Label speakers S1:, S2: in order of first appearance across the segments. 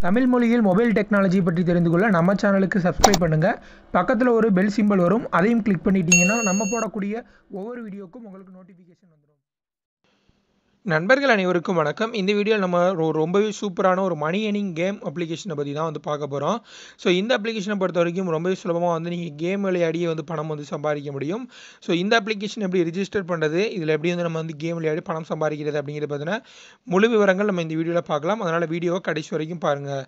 S1: தமிழ் மொழியில் mobile technology பற்றி தெரிந்து கொள்ள நம்ம சேனலுக்கு சப்ஸ்கிரைப் பண்ணுங்கள். பக்கத்தில் ஒரு பெல் சிம்பல் வரும், அதையும் கிளிக் பண்ணிட்டீங்கன்னா நம்ம போடக்கூடிய ஒவ்வொரு வீடியோக்கும் உங்களுக்கு நோட்டிஃபிகேஷன் வந்துடும். நண்பர்கள் அனைவருக்கும் வணக்கம். இந்த வீடியோவில் நம்ம ரொம்பவே சூப்பரான ஒரு மணி ஏர்னிங் கேம் அப்ளிகேஷனை பற்றி தான் பார்க்க போகிறோம். ஸோ இந்த அப்ளிகேஷனை பொறுத்த வரைக்கும் ரொம்பவே சுலபமாக நீங்கள் கேம் விளையாடியே பணம் சம்பாதிக்க முடியும். ஸோ இந்த அப்ளிகேஷன் எப்படி ரிஜிஸ்டர் பண்ணுறது, இதில் எப்படி நம்ம கேம் விளையாடி பணம் சம்பாதிக்கிறது அப்படிங்கிறத பற்றின முழு விவரங்கள் நம்ம இந்த வீடியோவில் பார்க்கலாம். அதனால் வீடியோவை கடைசி வரைக்கும் பாருங்கள்.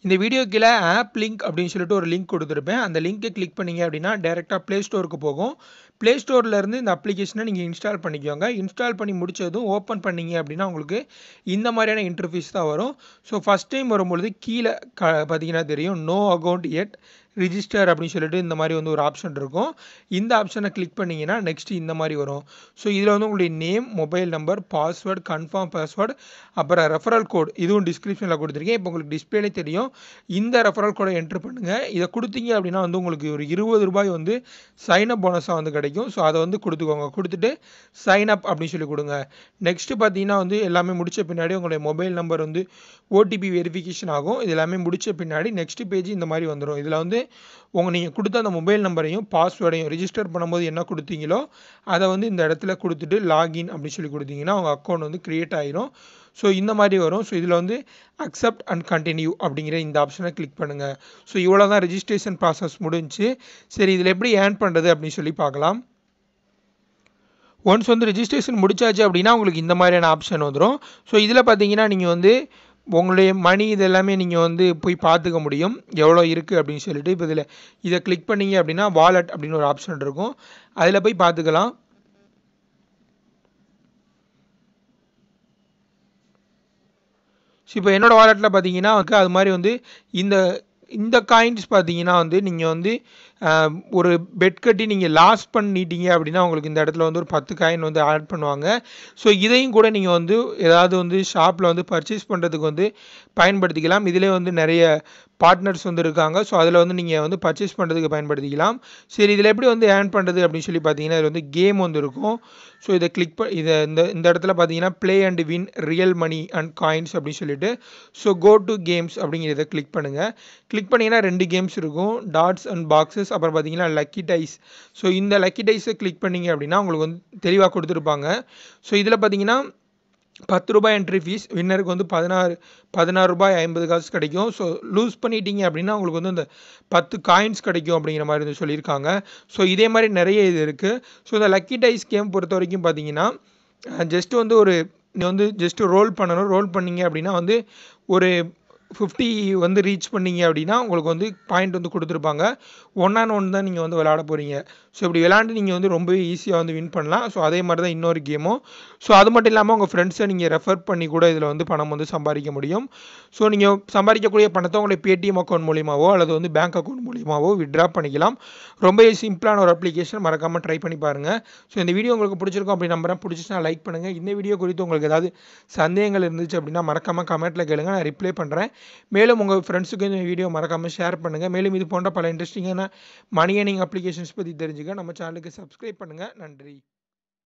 S1: இந்த வீடியோ கீழே ஆப் லிங்க் அப்படின்னு சொல்லிட்டு ஒரு லிங்க் கொடுத்துருப்பேன். அந்த லிங்க்கை கிளிக் பண்ணிங்க அப்படின்னா டேரெக்டாக ப்ளே ஸ்டோருக்கு போகும். ப்ளே ஸ்டோர்லேருந்து இந்த அப்ளிகேஷனை நீங்கள் இன்ஸ்டால் பண்ணிக்கோங்க. இன்ஸ்டால் பண்ணி முடித்ததும் ஓப்பன் பண்ணிங்க அப்படின்னா உங்களுக்கு இந்த மாதிரியான இன்டர்ஃபேஸ் தான் வரும். ஸோ ஃபஸ்ட் டைம் வரும்பொழுது கீழே பார்த்தீங்கன்னா தெரியும், நோ அக்கௌண்ட் எட் ரிஜிஸ்டர் அப்படின்னு சொல்லிட்டு இந்த மாதிரி ஒரு ஆப்ஷன் இருக்கும். இந்த ஆப்ஷனை கிளிக் பண்ணிங்கன்னா நெக்ஸ்ட் இந்த மாதிரி வரும். ஸோ இதில் உங்களுடைய name, mobile number, password, confirm password, அப்புறம் ரெஃபரல் கோட் இதுவும் டிஸ்கிரிப்ஷனில் கொடுத்துருக்கேன். இப்போ உங்களுக்கு டிஸ்பிளேலே தெரியும். இந்த ரெஃபரல் கோடை என்ட்ரு பண்ணுங்கள். இதை கொடுத்தீங்க அப்படின்னா உங்களுக்கு ஒரு ₹20 சைன் அப் போனஸாக கிடைக்கும். ஸோ அதை கொடுத்துக்கோங்க. கொடுத்துட்டு சைன் அப் அப்படின்னு சொல்லி கொடுங்க. நெக்ஸ்ட் பார்த்தீங்கன்னா எல்லாமே முடித்த பின்னாடி உங்களுடைய மொபைல் நம்பர் ஓடிபி வெரிஃபிகேஷன் ஆகும். இது எல்லாமே முடித்த பின்னாடி நெக்ஸ்ட் பேஜ் இந்த மாதிரி வந்துடும். இதில் நீங்கள் கொடுத்த அந்த மொபைல் நம்பரையும் பாஸ்வேர்டையும் ரிஜிஸ்டர் பண்ணும்போது என்ன கொடுத்தீங்களோ அதை இந்த இடத்துல கொடுத்துட்டு லாகின் அப்படின்னு சொல்லி கொடுத்தீங்கன்னா உங்கள் அக்கௌண்ட் க்ரியேட் ஆகிரும். ஸோ இந்த மாதிரி வரும். ஸோ இதில் அக்செப்ட் அண்ட் கண்டினியூ அப்படிங்கிற இந்த ஆப்ஷனை கிளிக் பண்ணுங்கள். ஸோ இவ்வளோ தான் ரெஜிஸ்ட்ரேஷன் ப்ராசஸ் முடிஞ்சு. சரி, இதில் எப்படி ஏர்ன் பண்ணுறது அப்படின்னு சொல்லி பார்க்கலாம். ஒன்ஸ் ரெஜிஸ்ட்ரேஷன் முடிச்சாச்சு அப்படின்னா உங்களுக்கு இந்த மாதிரியான ஆப்ஷன் வந்துடும். ஸோ இதில் பார்த்தீங்கன்னா நீங்கள் உங்களுடைய மணி இது எல்லாமே நீங்கள் போய் பார்த்துக்க முடியும் எவ்வளோ இருக்குது அப்படின்னு சொல்லிட்டு. இப்போ இதை கிளிக் பண்ணிங்க அப்படின்னா வாலெட் அப்படின்னு ஒரு ஆப்ஷன் இருக்கும். அதில் போய் பார்த்துக்கலாம். ஸோ இப்போ என்னோடய வாலெட்டில் பார்த்தீங்கன்னா அது மாதிரி இந்த காயின்ஸ் பார்த்தீங்கன்னா நீங்கள் ஒரு பெட் கட்டி நீங்கள் லாஸ் பண்ணிட்டீங்க அப்படின்னா உங்களுக்கு இந்த இடத்துல ஒரு 10 காயின் ஆட் பண்ணுவாங்க. ஸோ இதையும் கூட நீங்கள் ஏதாவது ஷாப்பில் பர்ச்சேஸ் பண்ணுறதுக்கு பயன்படுத்திக்கலாம். இதிலே நிறைய பார்ட்னர்ஸ் இருக்காங்க. ஸோ அதில் நீங்கள் பர்ச்சேஸ் பண்ணுறதுக்கு பயன்படுத்திக்கலாம். சரி, இதில் எப்படி ஏர்ன் பண்ணுறது அப்படின்னு சொல்லி பார்த்தீங்கன்னா இதில் கேம் இருக்கும். ஸோ இதை கிளிக் இந்த இடத்துல பார்த்தீங்கன்னா play and win real money and coins அப்படின்னு சொல்லிட்டு ஸோ கோ டு கேம்ஸ் அப்படிங்கிறத கிளிக் பண்ணுங்கள். கிளிக் பண்ணிங்கன்னா 2 கேம்ஸ் இருக்கும், டாட்ஸ் அண்ட் பாக்ஸஸ், அப்புறம் பார்த்தீங்கன்னா லக்கி டைஸ். ஸோ இந்த லக்கி டைஸை கிளிக் பண்ணிங்க அப்படின்னா உங்களுக்கு தெளிவாக கொடுத்துருப்பாங்க. ஸோ இதில் பார்த்தீங்கன்னா ₹10 என்ட்ரி ஃபீஸ், வின்னருக்கு ₹16.50 கிடைக்கும். ஸோ லூஸ் பண்ணிட்டீங்க அப்படின்னா உங்களுக்கு இந்த 10 காயின்ஸ் கிடைக்கும் அப்படிங்கிற மாதிரி சொல்லியிருக்காங்க. ஸோ இதே மாதிரி நிறைய இது இருக்குது. ஸோ இந்த லக்கி டைஸ் கேம் பொறுத்த வரைக்கும் பார்த்தீங்கன்னா ஜஸ்ட் ஒரு ஜஸ்ட் ரோல் பண்ணணும். ரோல் பண்ணிங்க அப்படின்னா ஒரு 50 ரீச் பண்ணிங்க அப்படின்னா உங்களுக்கு பாயிண்ட் கொடுத்துருப்பாங்க. 1-on-1 தான் நீங்கள் விளையாட போகிறீங்க. ஸோ இப்படி விளையாண்டு நீங்கள் ரொம்பவே ஈஸியாக வின் பண்ணலாம். ஸோ அதே மாதிரி தான் இன்னொரு கேமும். ஸோ அது மட்டும் இல்லாமல் உங்கள் ஃப்ரெண்ட்ஸை நீங்கள் ரெஃபர் பண்ணி கூட இதில் பணம் சம்பாதிக்க முடியும். ஸோ நீங்கள் சம்பாதிக்கக்கூடிய பணத்தை உங்களுடைய பேடிஎம் அக்கௌண்ட் மூலியமாவோ அல்லது பேங்க் அக்கௌண்ட் மூலியமாவோ வித்ட்ரா பண்ணிக்கலாம். ரொம்பவே சிம்பிளான ஒரு அப்ளிகேஷன், மறக்காமல் ட்ரை பண்ணி பாருங்கள். ஸோ இந்த வீடியோ உங்களுக்கு பிடிச்சிருக்கும் அப்படி நம்புறேன். பிடிச்சிச்சுன்னா லைக் பண்ணுங்கள். இந்த வீடியோ குறித்து உங்களுக்கு ஏதாவது சந்தேகங்கள் இருந்துச்சு அப்படின்னா மறக்காமல் கமெண்ட்டில் கேளுங்க, நான் ரிப்ளை பண்ணுறேன். மேலும் உங்கள் ஃப்ரெண்ட்ஸுக்கு இந்த வீடியோ மறக்காமல் ஷேர் பண்ணுங்கள். மேலும் இது போன்ற பல இன்ட்ரெஸ்டிங்கான மணி ஏர்னிங் அப்ளிகேஷன்ஸ் பற்றி தெரிஞ்சுக்க நம்ம சேனலுக்கு சப்ஸ்கிரைப் பண்ணுங்கள். நன்றி.